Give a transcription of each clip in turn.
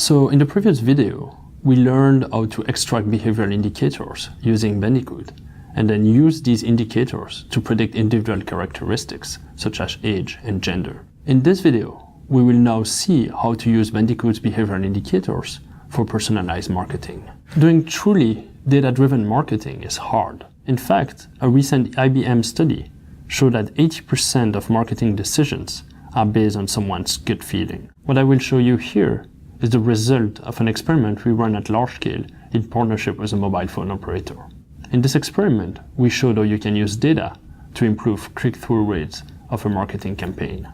So in the previous video, we learned how to extract behavioral indicators using Bandicoot, and then use these indicators to predict individual characteristics, such as age and gender. In this video, we will now see how to use Bandicoot's behavioral indicators for personalized marketing. Doing truly data-driven marketing is hard. In fact, a recent IBM study showed that 80% of marketing decisions are based on someone's gut feeling. What I will show you here is the result of an experiment we run at large scale in partnership with a mobile phone operator. In this experiment, we showed how you can use data to improve click-through rates of a marketing campaign.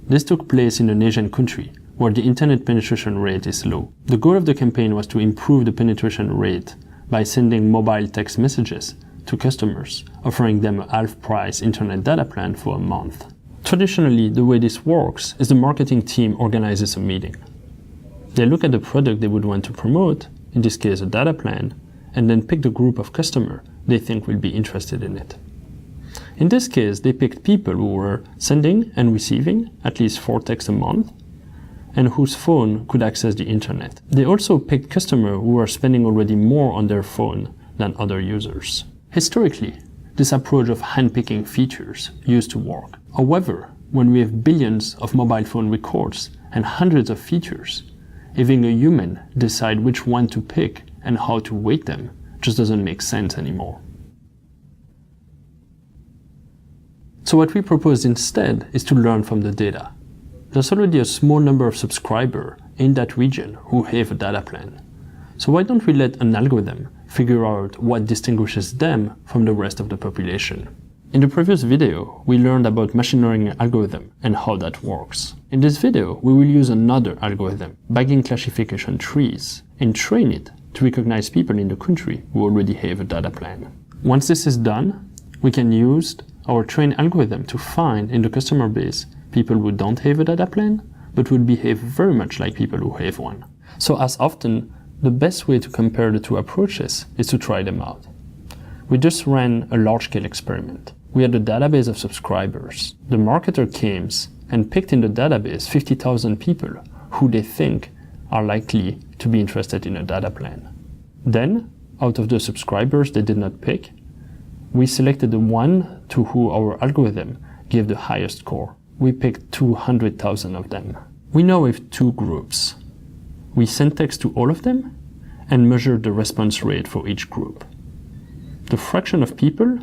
This took place in an Asian country where the internet penetration rate is low. The goal of the campaign was to improve the penetration rate by sending mobile text messages to customers, offering them a half-price internet data plan for a month. Traditionally, the way this works is the marketing team organizes a meeting. They look at the product they would want to promote, in this case a data plan, and then pick the group of customers they think will be interested in it. In this case, they picked people who were sending and receiving at least 4 texts a month, and whose phone could access the internet. They also picked customers who were spending already more on their phone than other users. Historically, this approach of handpicking features used to work. However, when we have billions of mobile phone records and hundreds of features, having a human decide which one to pick and how to weight them just doesn't make sense anymore. So what we proposed instead is to learn from the data. There's already a small number of subscribers in that region who have a data plan. So why don't we let an algorithm figure out what distinguishes them from the rest of the population? In the previous video, we learned about machine learning algorithm and how that works. In this video, we will use another algorithm, Bayesian classification trees, and train it to recognize people in the country who already have a data plan. Once this is done, we can use our trained algorithm to find in the customer base people who don't have a data plan, but would behave very much like people who have one. So as often, the best way to compare the two approaches is to try them out. We just ran a large-scale experiment. We had a database of subscribers. The marketer came and picked in the database 50,000 people who they think are likely to be interested in a data plan. Then, out of the subscribers they did not pick, we selected the one to who our algorithm gave the highest score. We picked 200,000 of them. We now have two groups. We sent text to all of them and measured the response rate for each group. The fraction of people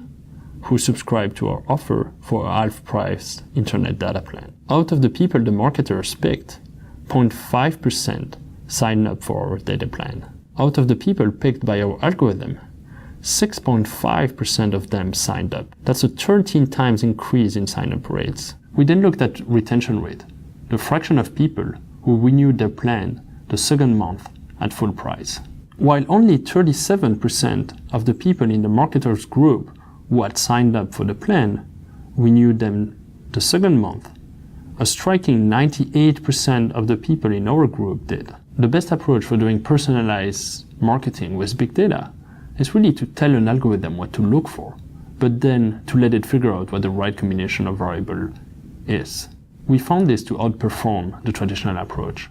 who subscribe to our offer for a half-price internet data plan. Out of the people the marketers picked, 0.5% signed up for our data plan. Out of the people picked by our algorithm, 6.5% of them signed up. That's a 13 times increase in sign-up rates. We then looked at retention rate, the fraction of people who renewed their plan the second month at full price. While only 37% of the people in the marketers group who had signed up for the plan renewed them the second month, a striking 98% of the people in our group did. The best approach for doing personalized marketing with big data is really to tell an algorithm what to look for, but then to let it figure out what the right combination of variables is. We found this to outperform the traditional approach.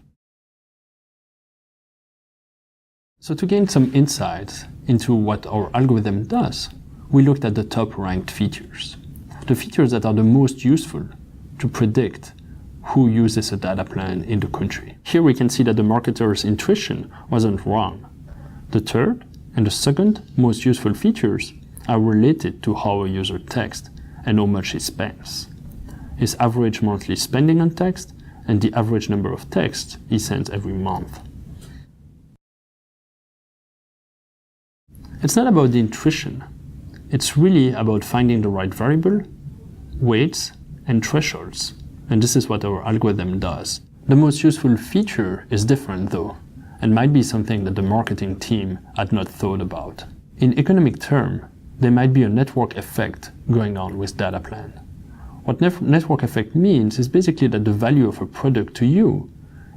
So to gain some insights into what our algorithm does, we looked at the top ranked features. The features that are the most useful to predict who uses a data plan in the country. Here we can see that the marketer's intuition wasn't wrong. The third and the second most useful features are related to how a user texts and how much he spends. His average monthly spending on text and the average number of texts he sends every month. It's not about the intuition. It's really about finding the right variable, weights, and thresholds. And this is what our algorithm does. The most useful feature is different though, and might be something that the marketing team had not thought about. In economic terms, there might be a network effect going on with data plan. What network effect means is basically that the value of a product to you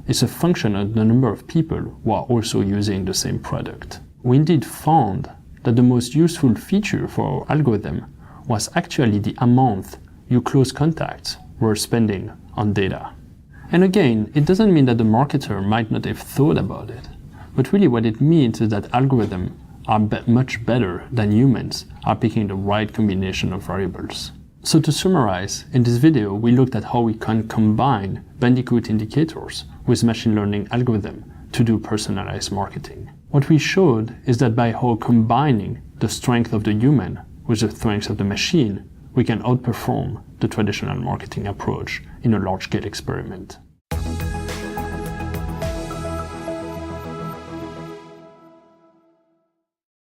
is a function of the number of people who are also using the same product. We indeed found that the most useful feature for our algorithm was actually the amount your close contacts were spending on data. And again, it doesn't mean that the marketer might not have thought about it, but really what it means is that algorithms are much better than humans are picking the right combination of variables. So to summarize, in this video we looked at how we can combine Bandicoot indicators with machine learning algorithms to do personalized marketing. What we showed is that by how combining the strength of the human with the strength of the machine, we can outperform the traditional marketing approach in a large-scale experiment.